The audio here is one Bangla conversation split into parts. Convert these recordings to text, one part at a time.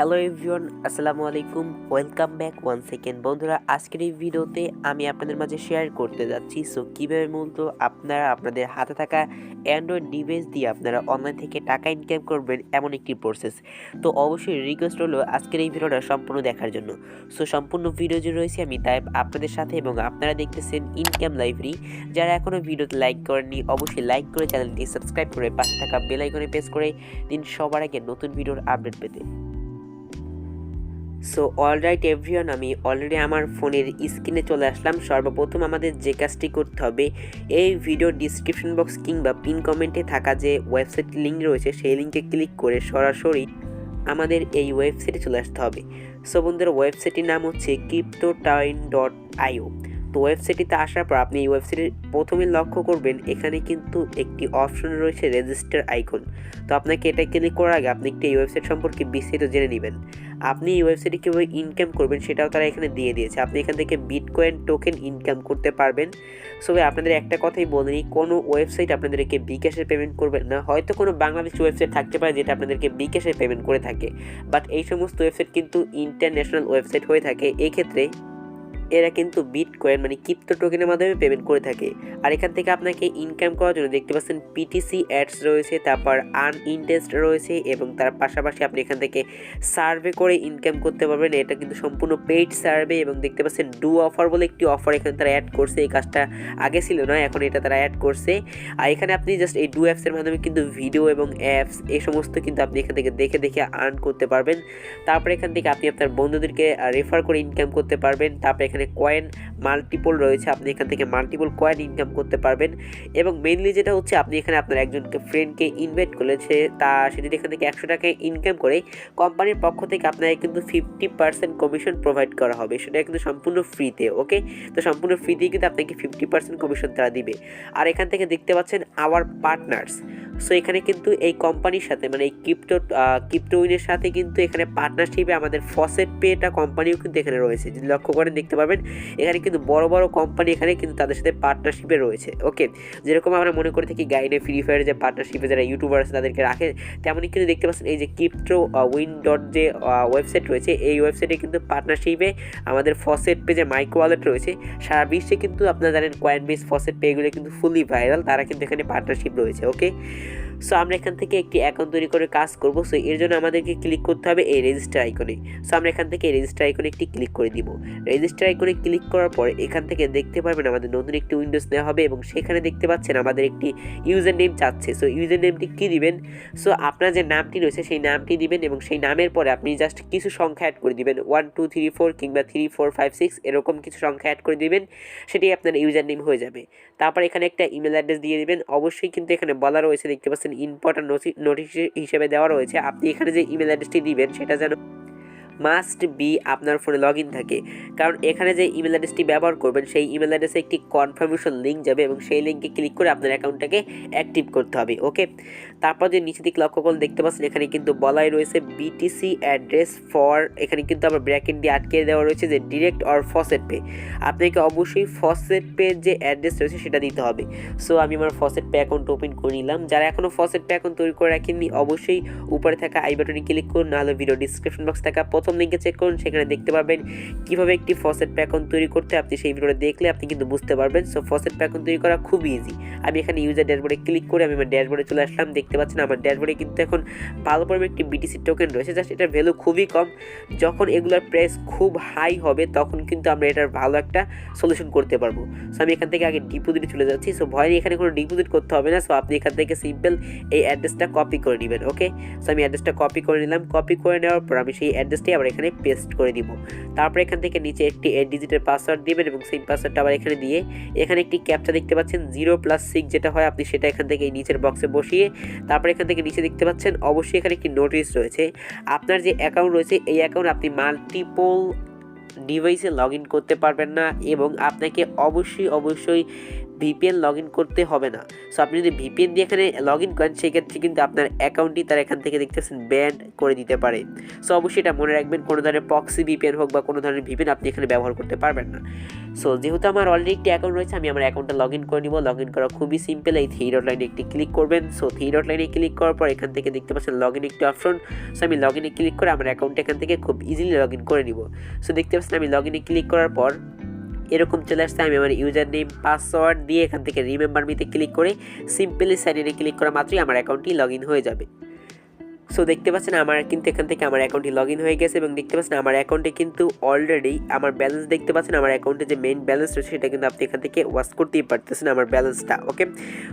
হ্যালো এভরিওয়ান, আসসালামু আলাইকুম। Welcome back one second. বন্ধুরা, আজকের এই ভিডিওতে আমি আপনাদের মাঝে শেয়ার করতে যাচ্ছি কীভাবে মূলত আপনারা আপনাদের হাতে থাকা অ্যান্ড্রয়েড ডিভাইস দিয়ে আপনারা অনলাইন থেকে টাকা ইনকাম করবেন, এমন একটি প্রসেস। তো অবশ্যই রিকোয়েস্ট হলো আজকের এই ভিডিওটা সম্পূর্ণ দেখার জন্য। সম্পূর্ণ ভিডিও জুড়ে রয়েছে আমি তাই আপনাদের সাথে, এবং আপনারা দেখতেছেন ইনকাম লাইব্রেরি। যারা এখনও ভিডিওতে লাইক করেননি অবশ্যই লাইক করে চ্যানেলটি সাবস্ক্রাইব করে পাশে থাকা বেল আইকনে প্রেস করে দিন সবার আগে নতুন ভিডিওর আপডেট পেতে। অলরাইট এভরিওয়ান, আমি অলরেডি আমার ফোনের স্ক্রিনে চলে আসলাম। সর্বপ্রথম আমাদের যে কাজটি করতে হবে, এই ভিডিও ডিসক্রিপশন বক্স কিংবা পিন কমেন্টে থাকা যে ওয়েবসাইট লিঙ্ক রয়েছে সেই লিঙ্কে ক্লিক করে সরাসরি আমাদের এই ওয়েবসাইটে চলে আসতে হবে। বন্ধুরা, ওয়েবসাইটটির নাম হচ্ছে 𝐀𝐬𝐲.io। তো ওয়েবসাইটটিতে আসার পর আপনি এই ওয়েবসাইটে প্রথমে লক্ষ্য করবেন এখানে কিন্তু একটি অপশন রয়েছে রেজিস্টার আইকন। তো আপনাকে এটা ক্লিক করার আগে আপনি একটি এই ওয়েবসাইট সম্পর্কে বিস্তারিত জেনে নেবেন। আপনি এই ওয়েবসাইটে কীভাবে ইনকাম করবেন সেটাও তারা এখানে দিয়ে দিয়েছে। আপনি এখান থেকে বিটকয়েন টোকেন ইনকাম করতে পারবেন। আপনাদের একটা কথাই বলে নিই, কোনো ওয়েবসাইট আপনাদেরকে বিকাশের পেমেন্ট করবেন না। হয়তো কোনো বাংলাদেশি ওয়েবসাইট থাকতে পারে যেটা আপনাদেরকে বিকাশের পেমেন্ট করে থাকে, বাট এই সমস্ত ওয়েবসাইট কিন্তু ইন্টারন্যাশনাল ওয়েবসাইট হয়ে থাকে। এক্ষেত্রে এরা কিন্তু বিটকয়েন মানে ক্রিপ্টো টোকেনের মাধ্যমে পেমেন্ট করে থাকে। আর এখান থেকে আপনাকে ইনকাম করার জন্য দেখতে পাচ্ছেন BTC অ্যাডস রয়েছে, তারপর আর্ন ইন্টারেস্ট রয়েছে, এবং তার পাশাপাশি আপনি এখান থেকে সার্ভে করে ইনকাম করতে পারবেন। এটা কিন্তু সম্পূর্ণ পেইড সার্ভে, এবং দেখতে পাচ্ছেন ডু অফার বলে একটি অফার এখানে তারা অ্যাড করছে। এই কাজটা আগে ছিল না, এখন এটা তারা অ্যাড করছে। আর এখানে আপনি জাস্ট এই ডু অ্যাপসের মাধ্যমে কিন্তু ভিডিও এবং অ্যাপস এই সমস্ত কিন্তু আপনি এখান থেকে দেখে দেখে আর্ন করতে পারবেন। তারপর এখান থেকে আপনি আপনার বন্ধুদেরকে রেফার করে ইনকাম করতে পারবেন। তারপর এখানে কয়েন মাল্টিপল রয়েছে, আপনি এখান থেকে মাল্টিপল কয়েন ইনকাম করতে পারবেন। এবং মেইনলি যেটা হচ্ছে, আপনি এখানে আপনার একজনকে ফ্রেন্ডকে ইনভাইট করলে সে যদি এখান থেকে 100 টাকা ইনকাম করে, কোম্পানির পক্ষ থেকে আপনাকে কিন্তু 50% কমিশন প্রোভাইড করা হবে। সেটা কিন্তু সম্পূর্ণ ফ্রিতে। ওকে, তো সম্পূর্ণ ফ্রিতেই কিন্তু আপনাকে 50% কমিশন তারা দিবে। আর এখান থেকে দেখতে পাচ্ছেন আওয়ার পার্টনার্স। এখানে কিন্তু এই কোম্পানির সাথে মানে এই ক্রিপ্টোউইনের সাথে কিন্তু এখানে পার্টনারশিপে আমাদের ফসেট পেটা কোম্পানিও কিন্তু এখানে রয়েছে। যদি লক্ষ্য করেন দেখতে পারবেন এখানে কিন্তু বড় বড় কোম্পানি এখানে কিন্তু তাদের সাথে পার্টনারশিপে রয়েছে। ওকে, যেরকম আমরা মনে করে থাকি গাইডে ফ্রি ফায়ারের যে পার্টনারশিপে যারা ইউটিউবার আছে তাদেরকে রাখে, তেমনই কিন্তু দেখতে পাচ্ছেন এই যে 𝗀𝗏 যে ওয়েবসাইট রয়েছে, এই ওয়েবসাইটে কিন্তু পার্টনারশিপে আমাদের ফসেট পে যে মাইক্রো ওয়ালেট রয়েছে, সারা বিশ্বে কিন্তু আপনারা জানেন কয়েনবেস ফসেট পে এগুলো কিন্তু ফুলি ভাইরাল, তারা কিন্তু এখানে পার্টনারশিপ রয়েছে। ওকে, আমরা এখান থেকে একটি অ্যাকাউন্ট তৈরি করে কাজ করব। এর জন্য আমাদেরকে ক্লিক করতে হবে এই রেজিস্টার আইকনে। আমরা এখান থেকে রেজিস্টার আইকনে একটি ক্লিক করে দিব। রেজিস্টার আইকনে ক্লিক করার পর এখান থেকে দেখতে পারবেন আমাদের নতুন একটি উইন্ডোজ নেওয়া হবে, এবং সেখানে দেখতে পাচ্ছেন আমাদের একটি ইউজার নেম চাচ্ছে। ইউজার নেমটি কী দিবেন? আপনার যে নামটি রয়েছে সেই নামটি দিবেন, এবং সেই নামের পরে আপনি জাস্ট কিছু সংখ্যা অ্যাড করে দিবেন, 1 2 3 4 কিংবা 3 4 5 6 এরকম কিছু সংখ্যা অ্যাড করে দিবেন, সেটাই আপনার ইউজার নেম হয়ে যাবে। তারপর এখানে একটা ইমেল অ্যাড্রেস দিয়ে দিবেন। অবশ্যই কিন্তু এখানে বলা রয়েছে, দেখতে পাচ্ছেন ইম্পর্টেন্ট নোটিশ হিসেবে দেওয়া রয়েছে, আপনি এখানে যে ইমেল অ্যাড্রেসটি দিবেন সেটা যেন মাস্ট বি আপনার ফোনে লগ ইন থাকে। কারণ এখানে যে ইমেল অ্যাড্রেসটি ব্যবহার করবেন সেই ইমেল অ্যাড্রেসে একটি কনফার্মেশন লিঙ্ক যাবে, এবং সেই লিঙ্কে ক্লিক করে আপনার অ্যাকাউন্টটাকে অ্যাক্টিভ করতে হবে। ওকে, তারপর যে নিচে দিকে লক্ষ্য করুন দেখতে পাচ্ছেন এখানে কিন্তু বলাই রয়েছে BTC অ্যাড্রেস ফর, এখানে কিন্তু আবার ব্র্যাকেট দিয়ে আটকে দেওয়া রয়েছে যে ডিরেক্ট অর ফসেট পে। আপনাকে অবশ্যই ফসেট পে যে অ্যাড্রেস রয়েছে সেটা দিতে হবে। আমি আমার ফসেট পে অ্যাকাউন্ট ওপেন করে নিলাম। যারা এখনও ফসেট পে অ্যাকাউন্ট তৈরি করে রাখেননি অবশ্যই উপরে থাকা আই বাটনে ক্লিক করুন, নাহলে ভিডিও ডিসক্রিপশন বক্স থাকা প্রথম লিঙ্কে চেক করুন, সেখানে দেখতে পারবেন কিভাবে একটি ফসেট পে অ্যাকাউন্ট তৈরি করতে। আপনি সেই ভিডিওটা দেখলে আপনি কিন্তু বুঝতে পারবেন। ফসেট পে অ্যাকাউন্ট তৈরি করা খুব ইজি। আমি এখানে ইউজার ড্যাশবোর্ডে ক্লিক করে আমি আমার ড্যাশবোর্ডে চলে আসলাম। দেখতে পাচ্ছেন আমার ড্যাশবোর্ডে কিন্তু এখন ভালো পরিমাণে একটি BTC টোকেন রয়েছে, জাস্ট এটার ভ্যালু খুবই কম। যখন এগুলোর প্রাইস খুব হাই হবে তখন কিন্তু আমরা এটার ভালো একটা সলিউশন করতে পারবো। আমি এখান থেকে আগে ডিপোজিটে চলে যাচ্ছি। ভয় এখানে কোনো ডিপোজিট করতে হবে না। আপনি এখান থেকে সিম্পল এই অ্যাড্রেসটা কপি করে নেবেন। ওকে, আমি অ্যাড্রেসটা কপি করে নিলাম। কপি করে নেওয়ার পর আমি সেই অ্যাড্রেসটি আবার এখানে পেস্ট করে দিব। তারপর এখান থেকে নিচে একটি 8 ডিজিটের পাসওয়ার্ড দিবেন, এবং সেই পাসওয়ার্ডটা আবার এখানে দিয়ে এখানে একটি ক্যাপচা দেখতে পাচ্ছেন 0+6 যেটা হয়, আপনি সেটা এখান থেকে এই নিচের বক্সে বসিয়ে তারপর এখান থেকে নিচে দেখতে পাচ্ছেন অবশ্যই এখানে একটি নোটিশ রয়েছে। আপনার যে অ্যাকাউন্ট রয়েছে এই অ্যাকাউন্ট আপনি মাল্টিপল ডিভাইসে লগ ইন করতে পারবেন না, এবং আপনাকে অবশ্যই ভিপিএন লগ ইন করতে হবে না। সো আপনি যদি ভিপিএন দিয়ে এখানে লগ ইন করেন সেক্ষেত্রে কিন্তু আপনার অ্যাকাউন্টটি তারা এখান থেকে দেখতে পাচ্ছেন ব্যান করে দিতে পারে। সো অবশ্যই এটা মনে রাখবেন, কোনো ধরনের প্রক্সি ভিপিএন হোক বা কোনো ধরনের ভিপিএন আপনি এখানে ব্যবহার করতে পারবেন না। সো যেহেতু আমার অলরেডি একটি অ্যাকাউন্ট রয়েছে, আমি আমার অ্যাকাউন্টটা লগ ইন করে নিব। লগ ইন করা খুবই সিম্পল, এই থ্রি ডট লাইনে একটি ক্লিক করবেন। সো থ্রি ডট লাইনে ক্লিক করার পর এখান থেকে দেখতে পাচ্ছেন লগ ইন একটি অপশন। সো আমি লগ ইনে ক্লিক করে আমার অ্যাকাউন্টটা এখান থেকে খুব ইজিলি লগ ইন করে নিব। সো দেখতে পাচ্ছেন আমি লগ ইনে ক্লিক করার পর এরকম চলে আসছে। আমি আমার ইউজার নেম পাসওয়ার্ড দিয়ে এখান থেকে রিমেম্বার মিতে ক্লিক করে সিম্পলি সাইন ইনে ক্লিক করা মাত্রই আমার অ্যাকাউন্টটি লগ ইন হয়ে যাবে। সো দেখতে পাচ্ছেন আমার কিন্তু এখান থেকে আমার অ্যাকাউন্টটি লগ ইন হয়ে গেছে এবং দেখতে পাচ্ছেন আমার অ্যাকাউন্টে কিন্তু অলরেডি আমার ব্যালেন্স দেখতে পাচ্ছেন। আমার অ্যাকাউন্টে যে মেইন ব্যালেন্স রয়েছে সেটা কিন্তু আপনি এখান থেকে ওয়াচ করতেই পারতেছেন আমার ব্যালেন্সটা। ওকে,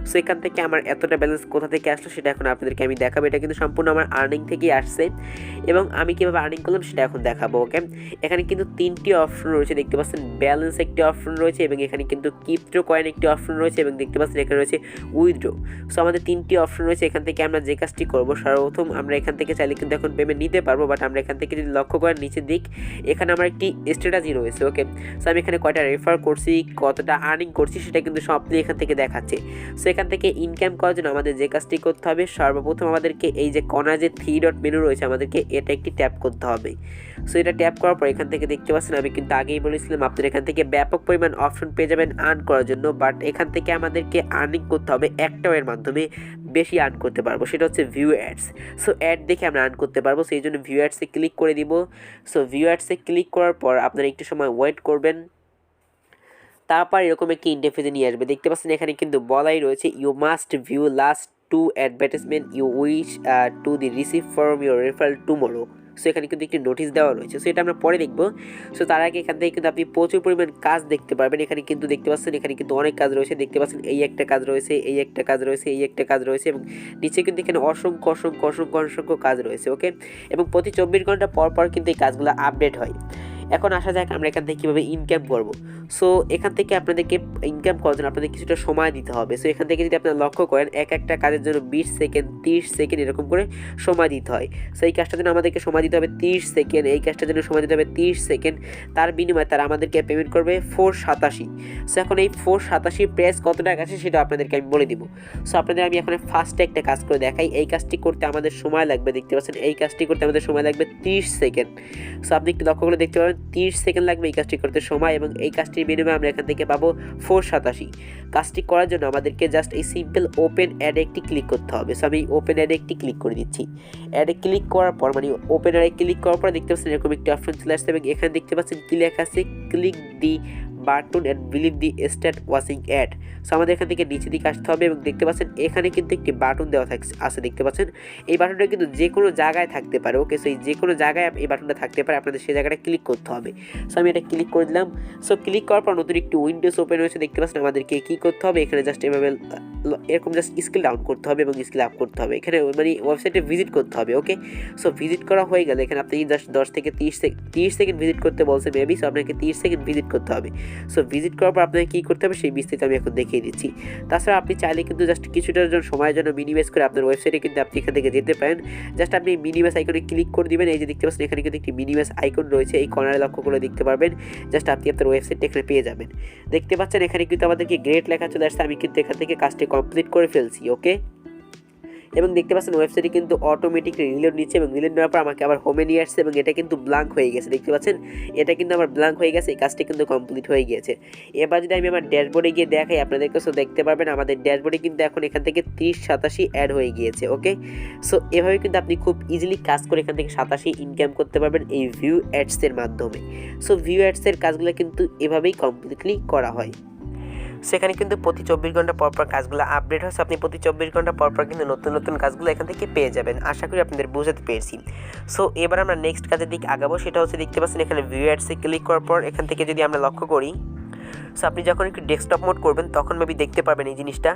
সো এখান থেকে আমার এতটা ব্যালেন্স কোথা থেকে আসলো সেটা এখন আপনাদেরকে আমি দেখাবো। এটা কিন্তু সম্পূর্ণ আমার আর্নিং থেকেই আসছে এবং আমি কীভাবে আর্নিং করলাম সেটা এখন দেখাবো। ওকে, এখানে কিন্তু তিনটি অপশন রয়েছে, দেখতে পাচ্ছেন ব্যালেন্স একটি অপশন রয়েছে এবং এখানে কিন্তু ক্রিপ্টো কয়েন একটি অপশন রয়েছে এবং দেখতে পাচ্ছেন এখানে রয়েছে উইথড্র। সো আমাদের তিনটি অপশন রয়েছে। এখান থেকে আমরা যে কাজটি করবো, সর্বপ্রথম আমরা এখান থেকে চাইলে কিন্তু এখন পেমেন্ট নিতে পারবো, বাট আমরা এখান থেকে যদি লক্ষ্য করেন নিচের দিক এখানে আমার একটি স্ট্র্যাটেজি রয়েছে। ওকে, সো আমি এখানে কয়টা রেফার করছি, কতটা আর্নিং করছি সেটা কিন্তু সবই এখান থেকে দেখাচ্ছে। সো এখান থেকে ইনকাম করার জন্য আমাদের যে কাজটি করতে হবে, সর্বপ্রথম আমাদেরকে এই যে কর্নার যে থ্রি ডট মেনু রয়েছে আমাদেরকে এটা একটি ট্যাপ করতে হবে। সো এটা ট্যাপ করার পর এখান থেকে দেখতে পাচ্ছেন আমি কিন্তু আগেই বলেছিলাম আপনারা এখান থেকে ব্যাপক পরিমাণ অপশন পেয়ে যাবেন আর্ন করার জন্য, বাট এখান থেকে আমাদেরকে আর্নিং করতে হবে একটা ওয়ের মাধ্যমে বেশি আর্ন করতে পারবো, সেটা হচ্ছে ভিউ অ্যাডস। সো অ্যাড দেখে আমরা আর্ন করতে পারবো, সেই জন্য ভিউ অ্যাডসে ক্লিক করে দিব। সো ভিউ অ্যাডসে ক্লিক করার পর আপনারা একটু সময় ওয়েট করবেন, তারপর এরকম একটি ইন্টারফেসে নিয়ে আসবে। দেখতে পাচ্ছেন এখানে কিন্তু বলাই রয়েছে you must view last 2 advertisement you wish to the receive from your referral tomorrow. So এখানে কিন্তু একটি নোটিশ দেওয়া রয়েছে, সো এটা আমরা পরে দেখবো। সো তার আগে এখান থেকে কিন্তু আপনি প্রচুর পরিমাণ কাজ দেখতে পারবেন। এখানে কিন্তু দেখতে পাচ্ছেন এখানে কিন্তু অনেক কাজ রয়েছে, দেখতে পাচ্ছেন এই একটা কাজ রয়েছে, এই একটা কাজ রয়েছে, এই একটা কাজ রয়েছে এবং নিচে কিন্তু এখানে অসংখ্য অসংখ্য অসংখ্য অসংখ্য কাজ রয়েছে। ওকে, এবং প্রতি 24 ঘন্টা পর পর কিন্তু এই কাজগুলো আপডেট হয়। এখন আসা যাক আমরা এখান থেকে কীভাবে ইনকাম করব। সো এখান থেকে আপনাদেরকে ইনকাম করার জন্য আপনাদের কিছুটা সময় দিতে হবে। সো এখান থেকে যদি আপনারা লক্ষ্য করেন এক একটা কাজের জন্য 20 সেকেন্ড 30 সেকেন্ড এরকম করে সময় দিতে হয়। সো এই কাজটার জন্য আমাদেরকে সময় দিতে হবে 30 সেকেন্ড, এই কাজটার জন্য সময় দিতে হবে 30 সেকেন্ড, তার বিনিময়ে তারা আমাদেরকে পেমেন্ট করবে 487। সো এখন এই 487 প্রাইস কত টাকা আছে সেটা আপনাদেরকে আমি বলে দিব। সো আপনাদের আমি এখন ফার্স্টে একটা কাজ করে দেখাই। এই কাজটি করতে আমাদের সময় লাগবে, দেখতে পাচ্ছেন এই কাজটি করতে আমাদের সময় লাগবে 30 সেকেন্ড। সো আপনি একটু লক্ষ্য করে দেখতে পাবেন 30 সেকেন্ড লাগবে এই কাজটি করতে সময় এবং এই কাজটির বিনিময়ে আমরা এখান থেকে পাবো 487। কাজটি করার জন্য আমাদেরকে জাস্ট এই সিম্পল ওপেন অ্যাডে একটি ক্লিক করতে হবে। সো আমি ওপেন অ্যাডে একটি ক্লিক করে দিচ্ছি। অ্যাডে ক্লিক করার পর মানে ওপেন অ্যাডে ক্লিক করার পর দেখতে পাচ্ছেন এরকম একটি অপশন চলে আসছে এবং এখানে দেখতে পাচ্ছেন কি লেখা আছে click the button and believe the start watching ad. So আমাদের এখান থেকে নিচে দিকে আসতে হবে এবং দেখতে পাচ্ছেন এখানে কিন্তু একটি বাটন দেওয়া আছে, দেখতে পাচ্ছেন এই বাটনটা কিন্তু যে কোনো জায়গায় থাকতে পারে। ওকে, সো এই যে কোনো জায়গায় এই বাটনটা থাকতে পারে, আপনাদের সেই জায়গাটা ক্লিক করতে হবে। সো আমি এটা ক্লিক করে দিলাম। সো ক্লিক করার পর নতুন একটি উইন্ডোজ ওপেন হয়েছে, দেখতে পাচ্ছেন আমাদেরকে কী করতে হবে এখানে জাস্ট এভাবে এরকম জাস্ট স্কিল ডাউন করতে হবে এবং স্কিল আপ করতে হবে, এখানে মানে ওয়েবসাইটে ভিজিট করতে হবে। ওকে, সো ভিজিট করা হয়ে গেলে এখানে আপনি জাস্ট 10 থেকে 30 সেকেন্ড ভিজিট করতে বলছে মেবি, সো আপনাকে 30 সেকেন্ড ভিজিট করতে হবে। সো ভিজিট করার পর আপনাকে কী করতে হবে সেই বিস্তারিত আমি এখন দেখিয়ে দিচ্ছি। তাছাড়া আপনি চাইলে কিন্তু জাস্ট কিছুটার জন্য সময়ের জন্য মিনিমাইজ করে আপনার ওয়েবসাইটে কিন্তু আপনি এখান থেকে যেতে পারেন। জাস্ট আপনি মিনিমাইজ আইকনে ক্লিক করে দিবেন। এই যে দেখতে পাচ্ছেন এখানে কিন্তু একটি মিনিমাইজ আইকন রয়েছে, এই কর্নারে লক্ষ্য করে দেখতে পারবেন। জাস্ট আপনি আপনার ওয়েবসাইটটা এখানে পেয়ে যাবেন। দেখতে পাচ্ছেন এখানে কিন্তু আমাদেরকে গ্রেট লেখা চলে আসছে, আমি কিন্তু এখান থেকে কাজটি কমপ্লিট করে ফেলছি। ওকে, এবং দেখতে পাচ্ছেন ওয়েবসাইটে কিন্তু অটোমেটিক রিলোড নিচ্ছে এবং রিলোড নেওয়ার পর আমাকে আবার হোমে নিয়ে আসছে এবং এটা কিন্তু ব্ল্যাঙ্ক হয়ে গেছে। দেখতে পাচ্ছেন এটা কিন্তু আমার ব্ল্যাঙ্ক হয়ে গেছে, এই কাজটি কিন্তু কমপ্লিট হয়ে গিয়েছে। এবার যদি আমি আমার ড্যাশবোর্ডে গিয়ে দেখাই আপনাদেরকে, সো দেখতে পারবেন আমাদের ড্যাশবোর্ডে কিন্তু এখন এখান থেকে 3087 অ্যাড হয়ে গিয়েছে। ওকে, সো এভাবে কিন্তু আপনি খুব ইজিলি কাজ করে এখান থেকে 87 ইনকাম করতে পারবেন এই ভিউ অ্যাডসের মাধ্যমে। সো ভিউ অ্যাডসের কাজগুলো কিন্তু এভাবেই কমপ্লিটলি করা হয়। সেখানে কিন্তু প্রতি 24 ঘন্টা পর পর কাজগুলো আপডেট হচ্ছে, আপনি প্রতি 24 ঘন্টা পর পর কিন্তু নতুন নতুন কাজগুলো এখান থেকে পেয়ে যাবেন। আশা করি আপনাদের বুঝতে পেরেছি। সো এবার আমরা নেক্সট কাজের দিকে আগাবো, সেটা হচ্ছে দেখতে পাচ্ছেন এখানে ভিউ অ্যাডসে ক্লিক করার পর এখান থেকে যদি আমরা লক্ষ্য করি, সো আপনি যখন একটু ডেস্কটপ মোড করবেন তখন মেবি দেখতে পারবেন এই জিনিসটা।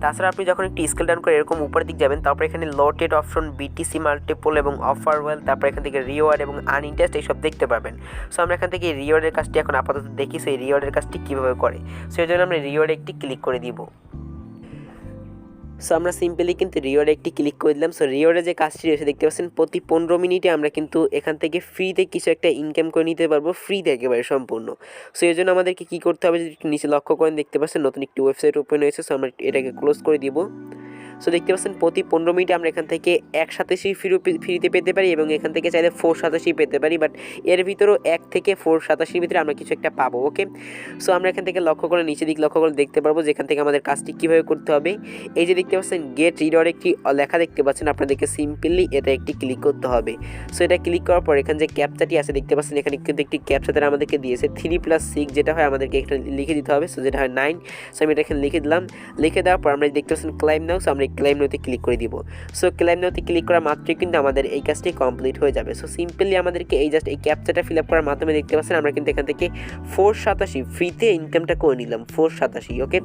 তাছাড়া আপনি যখন একটু স্কেল ডাউন করে এরকম উপরের দিক যাবেন, তারপর এখানে লোটেড অপশন বিটিসি মাল্টিপল এবং অফার ওয়েল, তারপর এখান থেকে রিওয়ার্ড এবং আনইন্টারেস্ট এইসব দেখতে পারবেন। সো আমরা এখান থেকে রিওয়ার্ডের কাজটি এখন আপাতত দেখি, সেই রিওয়ার্ডের কাজটি কীভাবে করে। সো এই জন্য আমরা রিওয়ার্ডে একটি ক্লিক করে দিব। সো আমরা সিম্পলি কিন্তু রিওয়ার্ডে একটি ক্লিক করে দিলাম। সো রিওয়ার্ডে যে কাজটি রয়েছে দেখতে পাচ্ছেন প্রতি 15 মিনিটে আমরা কিন্তু এখান থেকে ফ্রিতে কিছু একটা ইনকাম করে নিতে পারবো, ফ্রিতে একেবারে সম্পূর্ণ। সো এই জন্য আমাদেরকে কী করতে হবে, যদি নিচে লক্ষ্য করেন দেখতে পাচ্ছেন নতুন একটি ওয়েবসাইট ওপেন হয়েছে। সো আমরা এটাকে ক্লোজ করে দিব। সো দেখতে পাচ্ছেন প্রতি 15 মিনিটে আমরা এখান থেকে 1.87 ফ্রিতে পেতে পারি এবং এখান থেকে চাইলে 4.87 পেতে পারি, বাট এর ভিতরেও 1 থেকে 4.87 ভিতরে আমরা কিছু একটা পাবো। ওকে, সো আমরা এখান থেকে লক্ষ্য করে নিচে দিক লক্ষ্য করে দেখতে পারবো যে এখান থেকে আমাদের কাজটি কীভাবে করতে হবে। এই যে দেখতে পাচ্ছেন গেট রিওয়ার্ড একটি লেখা দেখতে পাচ্ছেন, আপনাদেরকে সিম্পলি এটা একটি ক্লিক করতে হবে। সো এটা ক্লিক করার পর এখানে যে ক্যাপচাটি আছে দেখতে পাচ্ছেন, এখানে কিন্তু একটি ক্যাপচা তারা আমাদেরকে দিয়েছে 3+6, যেটা হয় আমাদেরকে এখানে লিখে দিতে হবে। সো যেটা হয় 9। সো আমি এটা এখানে লিখে দিলাম। লিখে দেওয়ার পর আমরা দেখতে পাচ্ছেন ক্লাইম নাও। সো আমরা ক্লাইম নাওতে ক্লিক করে দিব। সো ক্লাইম নাওতে ক্লিক করা মাত্রই কিন্তু আমাদের এই কাজটি কমপ্লিট হয়ে যাবে। সো সিম্পলি আমাদেরকে এই জাস্ট এই ক্যাপচাটা ফিল আপ করার মাধ্যমে দেখতে পাচ্ছেন আমরা কিন্তু এখান থেকে 4.87 ফ্রিতে ইনকামটা করে নিলাম, 4.87। ওকে,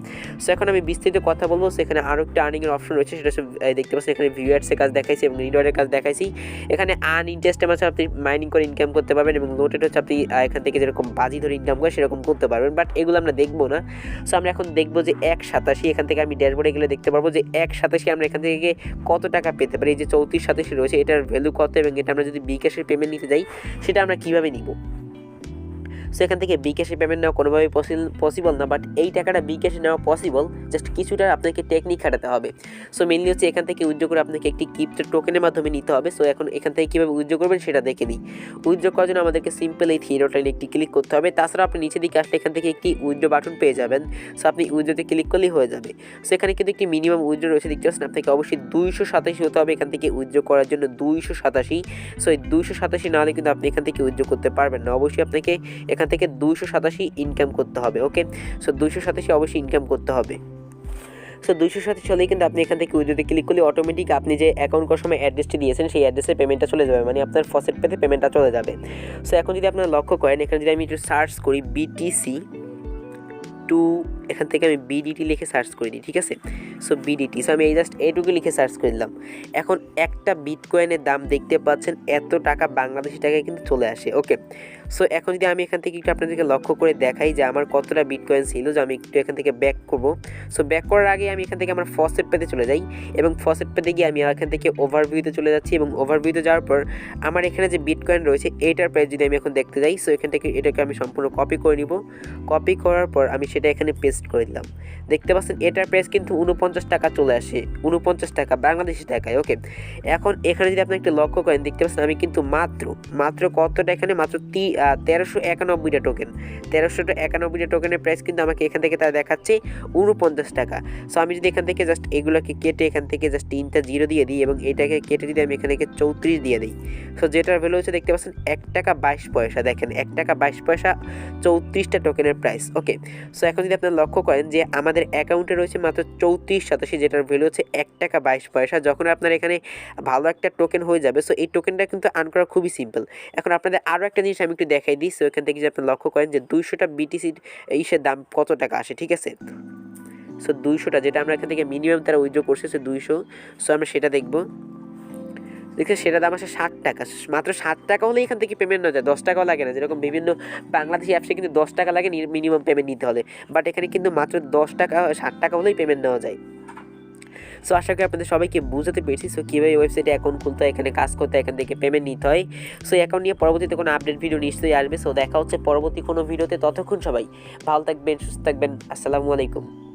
সো এখন আমি বিস্তারিত কথা বলবো। সেখানে আরও একটা আর্নিংয়ের অপশন রয়েছে, সেটা দেখতে পাচ্ছেন এখানে ভিউয়ার্সের কাজ দেখাইছি এবং রিওয়ার্ডের কাজ দেখাইছি। এখানে আনইন্টারেস্টেড আছে, আপনি মাইনিং করে ইনকাম করতে পারবেন এবং নোটেড হচ্ছে আপনি এখান থেকে যেরকম বাজি ধরে ইনকাম করে সেরকম করতে পারবেন, বাট এগুলো আমরা দেখবো না। সো আমরা এখন দেখবো যে 1.87, এখান থেকে আমি ড্যাশবোর্ডে গেলে দেখতে পারবো যে 1.87 আমরা এখান থেকে কত টাকা পেতে পারি। এই যে 34.87 রয়েছে, এটার ভ্যালু কত এবং এটা আমরা যদি বিকাশের পেমেন্ট নিতে যাই সেটা আমরা কীভাবে নিব। সো এখান থেকে বিকাশে পেমেন্ট নেওয়া কোনোভাবেই পসিবল না, বাট এই টাকাটা বিকাশে নেওয়া পসিবল, জাস্ট কিছুটা আপনাকে টেকনিক খাটাতে হবে। সো মেনলি হচ্ছে এখান থেকে উইথড্র করে আপনাকে একটি ক্রিপ্টো টোকেনের মাধ্যমে নিতে হবে। সো এখন এখান থেকে কীভাবে উইথড্র করবেন সেটা দেখে নিই। উইথড্র করার জন্য আমাদেরকে সিম্পল এই থ্রি ডট লাইনে একটি ক্লিক করতে হবে। তাছাড়া আপনি নিচে দিকে আসলে এখান থেকে একটি উইথড্র বাটন পেয়ে যাবেন। সো আপনি উইথড্রতে ক্লিক করলেই হয়ে যাবে। সো এখানে কিন্তু একটি মিনিমাম উইথড্র রয়েছে দেখতে পাচ্ছেন, আপনাকে অবশ্যই 287 হতে হবে এখান থেকে উইথড্র করার জন্য, 287। সো এই 287 না হলে কিন্তু আপনি এখান থেকে উইথড্র করতে পারবেন না। অবশ্যই আপনাকে এখান থেকে 287 ইনকাম করতে হবে। ওকে, সো 287 অবশ্যই ইনকাম করতে হবে। সো 287 হলেই কিন্তু আপনি এখান থেকে উইথড্রতে ক্লিক করলে অটোমেটিক আপনি যে অ্যাকাউন্ট করার সময় অ্যাড্রেসটি দিয়েছেন সেই অ্যাড্রেসে পেমেন্টটা চলে যাবে, মানে আপনার ফসেট পেতে পেমেন্টটা চলে যাবে। সো এখন যদি আপনারা লক্ষ্য করেন, এখানে যদি আমি একটু সার্চ করি BTC টু, এখান থেকে আমি BDT লিখে সার্চ করে দিই, ঠিক আছে। সো BDT, সো আমি এই জাস্ট এইটুকু লিখে সার্চ করে দিলাম। এখন একটা বিটকয়েনের দাম দেখতে পাচ্ছেন এত টাকা বাংলাদেশি টাকায় কিন্তু চলে আসে। ওকে, সো এখন যদি আমি এখান থেকে একটু আপনাদেরকে লক্ষ্য করে দেখাই যে আমার কতটা বিটকয়েন ছিল, যে আমি একটু এখান থেকে ব্যাক করব। সো ব্যাক করার আগে আমি এখান থেকে আমার ফসেট পেতে চলে যাই এবং ফসেট পেতে গিয়ে আমি এখান থেকে ওভারভিউতে চলে যাচ্ছি এবং ওভারভিউতে যাওয়ার পর আমার এখানে যে বিটকয়েন রয়েছে এইটার প্রাইস যদি আমি এখন দেখতে যাই, সো এখান থেকে এটাকে আমি সম্পূর্ণ কপি করে নিব। কপি করার পর আমি সেটা এখানে পেস্ট করে দিলাম। দেখতে পাচ্ছেন এটার প্রাইস কিন্তু 49 টাকা চলে আসে, 49 টাকা বাংলাদেশি টাকায়। ওকে, এখন এখানে যদি আপনি একটা লক্ষ্য করেন দেখতে পাচ্ছেন আমি কিন্তু মাত্র কতটা, এখানে মাত্র 1391টা টোকেন, 1391টা টোকেনের প্রাইস কিন্তু আমাকে এখান থেকে তারা দেখাচ্ছে 49 টাকা। সো আমি যদি এখান থেকে জাস্ট এগুলোকে কেটে এখান থেকে জাস্ট 3টা জিরো দিয়ে দিই এবং এটাকে কেটে যদি আমি এখানে 34 দিয়ে দিই, সো যেটার ভ্যালু হচ্ছে দেখতে পাচ্ছেন 1 টাকা 22 পয়সা। দেখেন 1 টাকা 22 পয়সা 34টা টোকেনের প্রাইস। ওকে, সো এখন যদি আপনারা লক্ষ্য করেন যে আমাদের অ্যাকাউন্টে রয়েছে মাত্র 3487, যেটার ভ্যালু হচ্ছে 1 টাকা 22 পয়সা। যখন আপনার এখানে ভালো একটা টোকেন হয়ে যাবে, সো এই টোকেনটা কিন্তু আর্ন করা খুবই সিম্পল। এখন আপনাদের আরও একটা জিনিস আমি একটু দেখাই দিই। সো এখান থেকে যদি আপনি লক্ষ্য করেন যে 200টা BTC ইসের দাম কত টাকা আসে, ঠিক আছে। সো 200টা যেটা আমরা এখান থেকে মিনিমাম তারা উইথড্র করছে, সো 200। সো আমরা সেটা দেখবো। দেখছি সেটা দাম আসে 60 টাকা, মাত্র 60 টাকা হলেই এখান থেকে পেমেন্ট নেওয়া যায়, 10 টাকাও লাগে না। যেরকম বিভিন্ন বাংলাদেশি অ্যাপসে কিন্তু 10 টাকা লাগে মিনিমাম পেমেন্ট নিতে হলে, বাট এখানে কিন্তু মাত্র 10 টাকা 60 টাকা হলেই পেমেন্ট নেওয়া যায়। সো আশা করি আপনাদের সবাইকে বুঝতে পেরেছি। সো কীভাবে ওয়েবসাইটে অ্যাকাউন্ট খুলতে হয়, এখানে কাজ করতে হয়, এখান থেকে পেমেন্ট নিতে হয়। সো অ্যাকাউন্ট নিয়ে পরবর্তীতে কোনো আপডেট ভিডিও নিশ্চয়ই আসবে। সো দেখা হচ্ছে পরবর্তী কোনো ভিডিওতে। ততক্ষণ সবাই ভালো থাকবেন, সুস্থ থাকবেন। আসসালামু আলাইকুম।